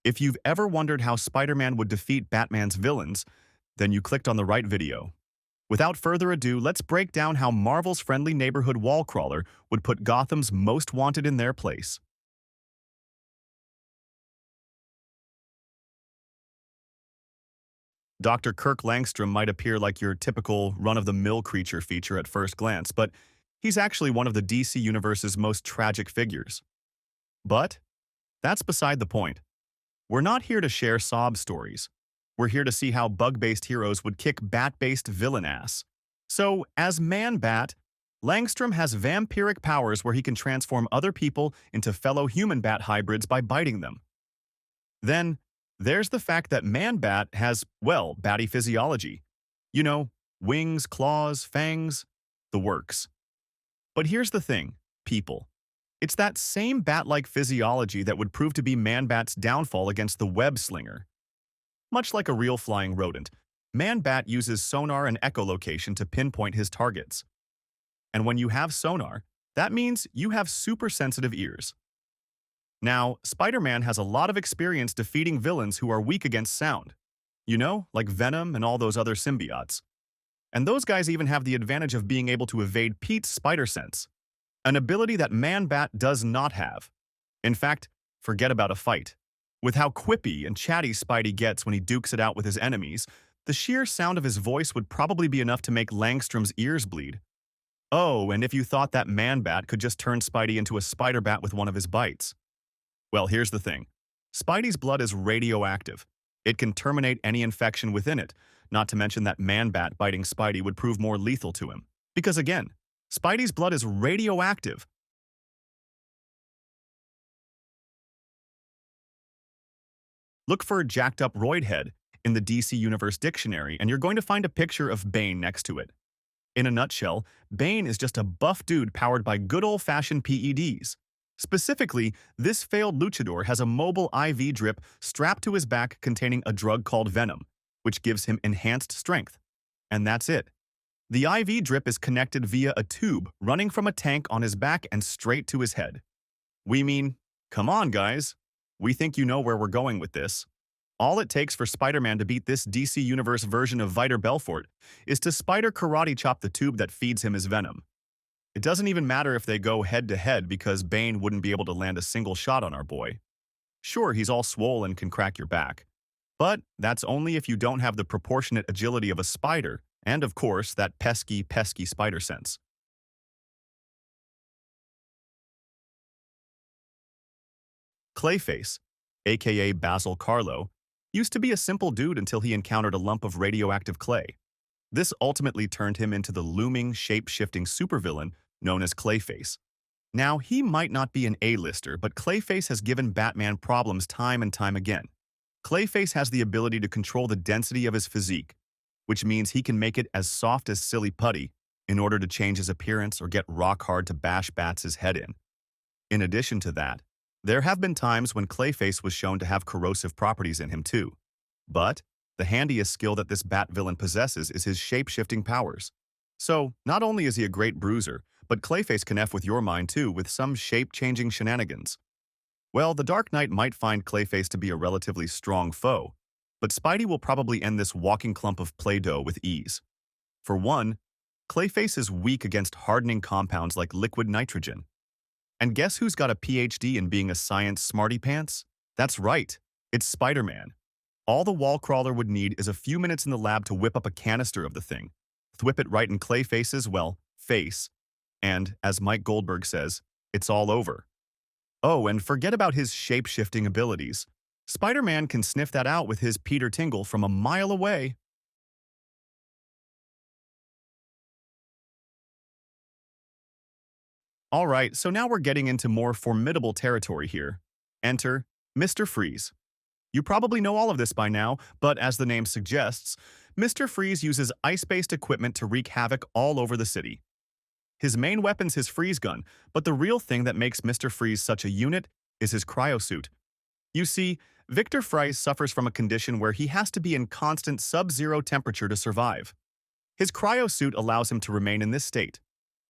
If you've ever wondered how Spider-Man would defeat Batman's villains, then you clicked on the right video. Without further ado, let's break down how Marvel's friendly neighborhood wall crawler would put Gotham's most wanted in their place. Dr. Kirk Langstrom might appear like your typical run-of-the-mill creature feature at first glance, but he's actually one of the DC Universe's most tragic figures. But that's beside the point. We're not here to share sob stories. We're here to see how bug-based heroes would kick bat-based villain ass. So, as Man-Bat, Langstrom has vampiric powers where he can transform other people into fellow human bat hybrids by biting them. Then, there's the fact that Man-Bat has, well, batty physiology. You know, wings, claws, fangs, the works. But here's the thing, people. It's that same bat-like physiology that would prove to be Man-Bat's downfall against the web-slinger. Much like a real flying rodent, Man-Bat uses sonar and echolocation to pinpoint his targets. And when you have sonar, that means you have super-sensitive ears. Now, Spider-Man has a lot of experience defeating villains who are weak against sound. You know, like Venom and all those other symbiotes. And those guys even have the advantage of being able to evade Pete's spider sense, an ability that Man-Bat does not have. In fact, forget about a fight. With how quippy and chatty Spidey gets when he dukes it out with his enemies, the sheer sound of his voice would probably be enough to make Langstrom's ears bleed. Oh, and if you thought that Man-Bat could just turn Spidey into a spider-bat with one of his bites. Well, here's the thing. Spidey's blood is radioactive. It can terminate any infection within it, not to mention that Man-Bat biting Spidey would prove more lethal to him. Because again, Spidey's blood is radioactive. Look for jacked up roid head in the DC Universe dictionary, and you're going to find a picture of Bane next to it. In a nutshell, Bane is just a buff dude powered by good old-fashioned PEDs. Specifically, this failed luchador has a mobile IV drip strapped to his back containing a drug called Venom, which gives him enhanced strength. And that's it. The IV drip is connected via a tube running from a tank on his back and straight to his head. We mean, come on guys, we think you know where we're going with this. All it takes for Spider-Man to beat this DC Universe version of Viter Belfort is to spider karate chop the tube that feeds him his venom. It doesn't even matter if they go head-to-head because Bane wouldn't be able to land a single shot on our boy. Sure, he's all swole and can crack your back. But that's only if you don't have the proportionate agility of a spider, and of course, that pesky spider sense. Clayface, aka Basil Carlo, used to be a simple dude until he encountered a lump of radioactive clay. This ultimately turned him into the looming, shape-shifting supervillain known as Clayface. Now, he might not be an A-lister, but Clayface has given Batman problems time and time again. Clayface has the ability to control the density of his physique, which means he can make it as soft as silly putty in order to change his appearance or get rock hard to bash Bats' head in. In addition to that, there have been times when Clayface was shown to have corrosive properties in him too. But the handiest skill that this Bat villain possesses is his shape-shifting powers. So, not only is he a great bruiser, but Clayface can F with your mind too with some shape-changing shenanigans. Well, the Dark Knight might find Clayface to be a relatively strong foe, but Spidey will probably end this walking clump of Play-Doh with ease. For one, Clayface is weak against hardening compounds like liquid nitrogen. And guess who's got a PhD in being a science smarty-pants? That's right, it's Spider-Man. All the wall crawler would need is a few minutes in the lab to whip up a canister of the thing, thwip it right in Clayface's, well, face, and, as Mike Goldberg says, it's all over. Oh, and forget about his shape-shifting abilities. Spider-Man can sniff that out with his Peter Tingle from a mile away. Alright, so now we're getting into more formidable territory here. Enter Mr. Freeze. You probably know all of this by now, but as the name suggests, Mr. Freeze uses ice-based equipment to wreak havoc all over the city. His main weapon's his freeze gun, but the real thing that makes Mr. Freeze such a unit is his cryosuit. You see, Victor Fries suffers from a condition where he has to be in constant sub-zero temperature to survive. His cryosuit allows him to remain in this state.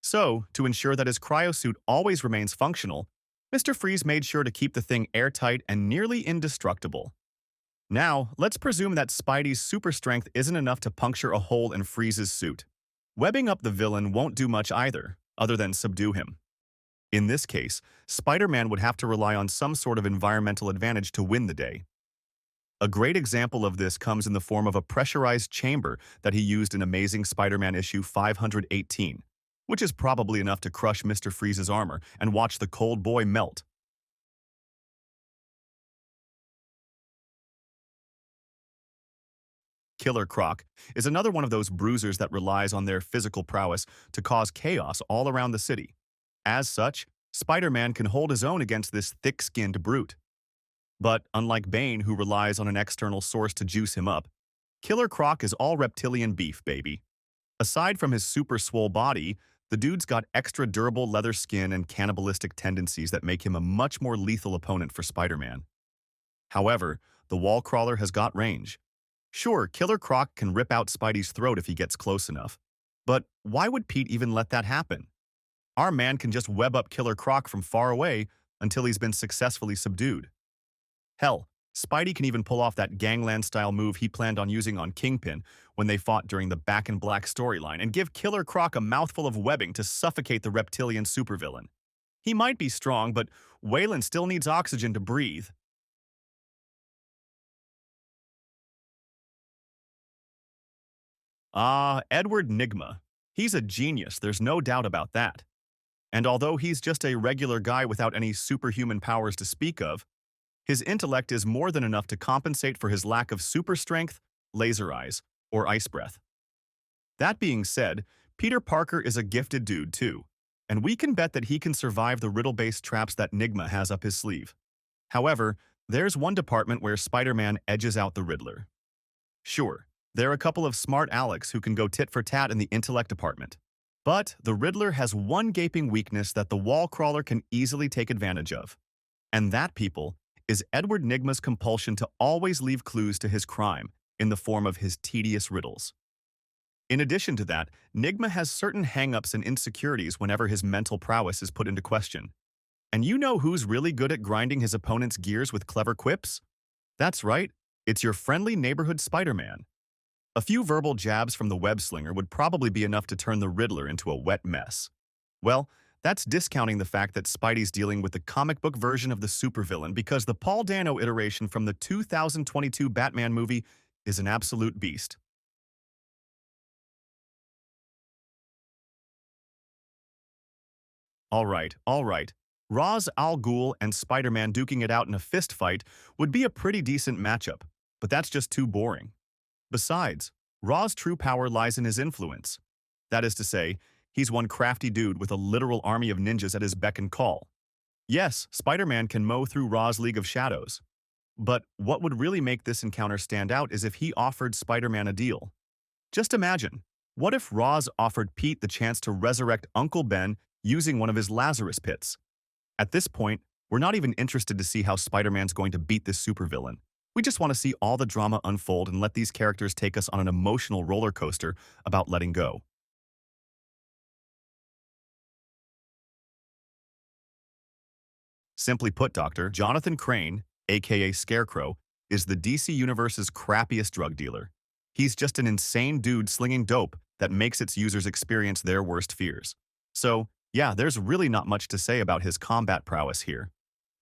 So, to ensure that his cryosuit always remains functional, Mr. Freeze made sure to keep the thing airtight and nearly indestructible. Now, let's presume that Spidey's super strength isn't enough to puncture a hole in Freeze's suit. Webbing up the villain won't do much either, other than subdue him. In this case, Spider-Man would have to rely on some sort of environmental advantage to win the day. A great example of this comes in the form of a pressurized chamber that he used in Amazing Spider-Man issue 518, which is probably enough to crush Mr. Freeze's armor and watch the cold boy melt. Killer Croc is another one of those bruisers that relies on their physical prowess to cause chaos all around the city. As such, Spider-Man can hold his own against this thick-skinned brute. But unlike Bane, who relies on an external source to juice him up, Killer Croc is all reptilian beef, baby. Aside from his super swole body, the dude's got extra durable leather skin and cannibalistic tendencies that make him a much more lethal opponent for Spider-Man. However, the wall crawler has got range. Sure, Killer Croc can rip out Spidey's throat if he gets close enough. But why would Pete even let that happen? Our man can just web up Killer Croc from far away until he's been successfully subdued. Hell, Spidey can even pull off that gangland-style move he planned on using on Kingpin when they fought during the Back in Black storyline and give Killer Croc a mouthful of webbing to suffocate the reptilian supervillain. He might be strong, but Waylon still needs oxygen to breathe. Edward Nygma. He's a genius, there's no doubt about that. And although he's just a regular guy without any superhuman powers to speak of, his intellect is more than enough to compensate for his lack of super strength, laser eyes, or ice breath. That being said, Peter Parker is a gifted dude too, and we can bet that he can survive the riddle-based traps that Nygma has up his sleeve. However, there's one department where Spider-Man edges out the Riddler. Sure, there are a couple of smart Alecs who can go tit for tat in the intellect department. But the Riddler has one gaping weakness that the wall crawler can easily take advantage of. And that, people, is Edward Nygma's compulsion to always leave clues to his crime in the form of his tedious riddles. In addition to that, Nygma has certain hang-ups and insecurities whenever his mental prowess is put into question. And you know who's really good at grinding his opponent's gears with clever quips? That's right, it's your friendly neighborhood Spider-Man. A few verbal jabs from the web-slinger would probably be enough to turn the Riddler into a wet mess. Well, that's discounting the fact that Spidey's dealing with the comic book version of the supervillain because the Paul Dano iteration from the 2022 Batman movie is an absolute beast. All right. Ra's al Ghul and Spider-Man duking it out in a fist fight would be a pretty decent matchup, but that's just too boring. Besides, Ra's true power lies in his influence. That is to say, he's one crafty dude with a literal army of ninjas at his beck and call. Yes, Spider-Man can mow through Ra's League of Shadows. But what would really make this encounter stand out is if he offered Spider-Man a deal. Just imagine, what if Ra's offered Pete the chance to resurrect Uncle Ben using one of his Lazarus pits? At this point, we're not even interested to see how Spider-Man's going to beat this supervillain. We just want to see all the drama unfold and let these characters take us on an emotional roller coaster about letting go. Simply put, Dr. Jonathan Crane, aka Scarecrow, is the DC Universe's crappiest drug dealer. He's just an insane dude slinging dope that makes its users experience their worst fears. So, yeah, there's really not much to say about his combat prowess here.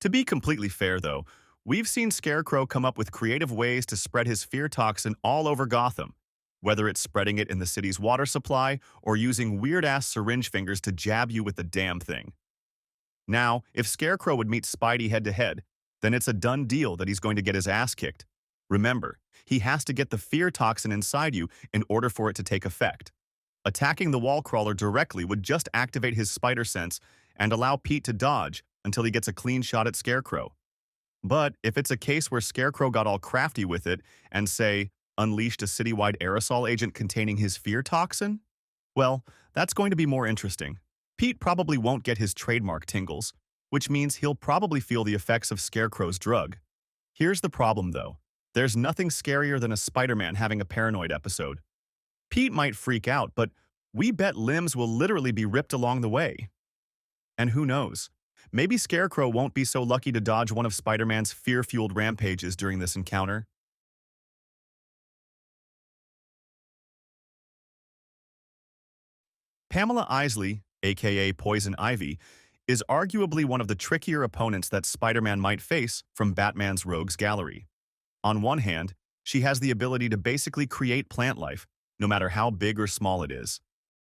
To be completely fair, though, we've seen Scarecrow come up with creative ways to spread his fear toxin all over Gotham, whether it's spreading it in the city's water supply or using weird-ass syringe fingers to jab you with the damn thing. Now, if Scarecrow would meet Spidey head-to-head, then it's a done deal that he's going to get his ass kicked. Remember, he has to get the fear toxin inside you in order for it to take effect. Attacking the wall crawler directly would just activate his spider sense and allow Pete to dodge until he gets a clean shot at Scarecrow. But if it's a case where Scarecrow got all crafty with it and, say, unleashed a citywide aerosol agent containing his fear toxin, well, that's going to be more interesting. Pete probably won't get his trademark tingles, which means he'll probably feel the effects of Scarecrow's drug. Here's the problem, though. There's nothing scarier than a Spider-Man having a paranoid episode. Pete might freak out, but we bet limbs will literally be ripped along the way. And who knows? Maybe Scarecrow won't be so lucky to dodge one of Spider-Man's fear-fueled rampages during this encounter. Pamela Isley, aka Poison Ivy, is arguably one of the trickier opponents that Spider-Man might face from Batman's rogues gallery. On one hand, she has the ability to basically create plant life, no matter how big or small it is.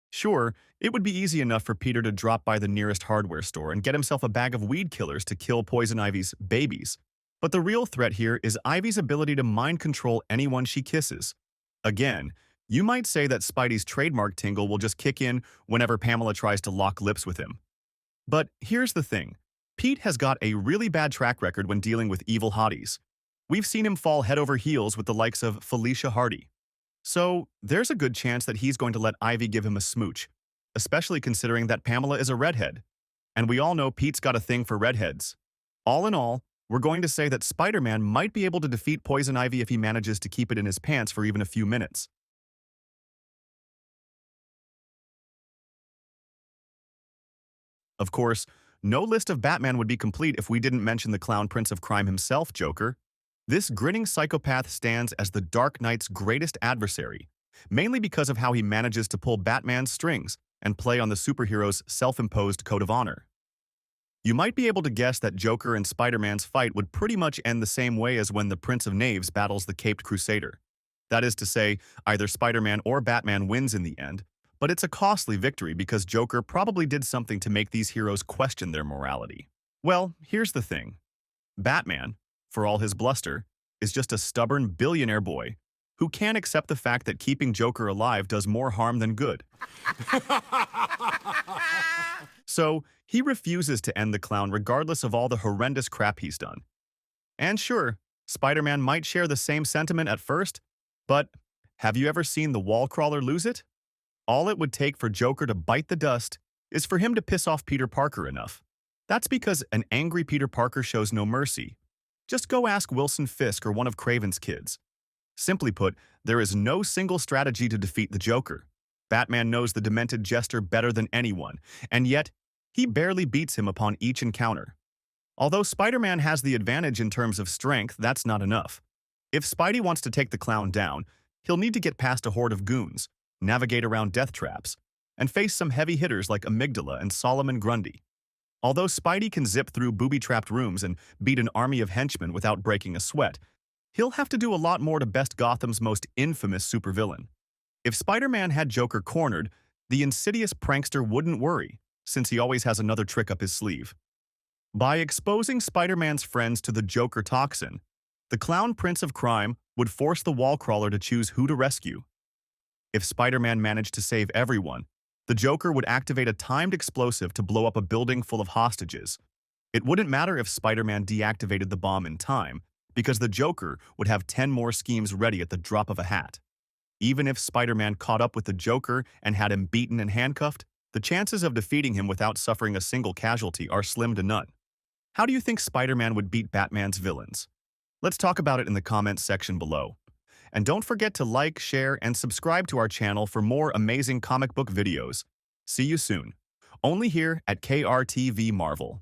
Sure, it would be easy enough for Peter to drop by the nearest hardware store and get himself a bag of weed killers to kill Poison Ivy's babies. But the real threat here is Ivy's ability to mind control anyone she kisses. Again, you might say that Spidey's trademark tingle will just kick in whenever Pamela tries to lock lips with him. But here's the thing. Pete has got a really bad track record when dealing with evil hotties. We've seen him fall head over heels with the likes of Felicia Hardy. So there's a good chance that he's going to let Ivy give him a smooch, especially considering that Pamela is a redhead. And we all know Pete's got a thing for redheads. All in all, we're going to say that Spider-Man might be able to defeat Poison Ivy if he manages to keep it in his pants for even a few minutes. Of course, no list of Batman would be complete if we didn't mention the Clown Prince of Crime himself, Joker. This grinning psychopath stands as the Dark Knight's greatest adversary, mainly because of how he manages to pull Batman's strings and play on the superhero's self-imposed code of honor. You might be able to guess that Joker and Spider-Man's fight would pretty much end the same way as when the Prince of Knaves battles the Caped Crusader. That is to say, either Spider-Man or Batman wins in the end, but it's a costly victory because Joker probably did something to make these heroes question their morality. Well, here's the thing. Batman, for all his bluster, is just a stubborn billionaire boy who can't accept the fact that keeping Joker alive does more harm than good. So, he refuses to end the clown regardless of all the horrendous crap he's done. And sure, Spider-Man might share the same sentiment at first, but have you ever seen the wall crawler lose it? All it would take for Joker to bite the dust is for him to piss off Peter Parker enough. That's because an angry Peter Parker shows no mercy. Just go ask Wilson Fisk or one of Craven's kids. Simply put, there is no single strategy to defeat the Joker. Batman knows the demented jester better than anyone, and yet, he barely beats him upon each encounter. Although Spider-Man has the advantage in terms of strength, that's not enough. If Spidey wants to take the clown down, he'll need to get past a horde of goons, navigate around death traps, and face some heavy hitters like Amygdala and Solomon Grundy. Although Spidey can zip through booby-trapped rooms and beat an army of henchmen without breaking a sweat, he'll have to do a lot more to best Gotham's most infamous supervillain. If Spider-Man had Joker cornered, the insidious prankster wouldn't worry, since he always has another trick up his sleeve. By exposing Spider-Man's friends to the Joker toxin, the Clown Prince of Crime would force the wall-crawler to choose who to rescue. If Spider-Man managed to save everyone, the Joker would activate a timed explosive to blow up a building full of hostages. It wouldn't matter if Spider-Man deactivated the bomb in time, because the Joker would have 10 more schemes ready at the drop of a hat. Even if Spider-Man caught up with the Joker and had him beaten and handcuffed, the chances of defeating him without suffering a single casualty are slim to none. How do you think Spider-Man would beat Batman's villains? Let's talk about it in the comments section below. And don't forget to like, share, and subscribe to our channel for more amazing comic book videos. See you soon. Only here at KRTV Marvel.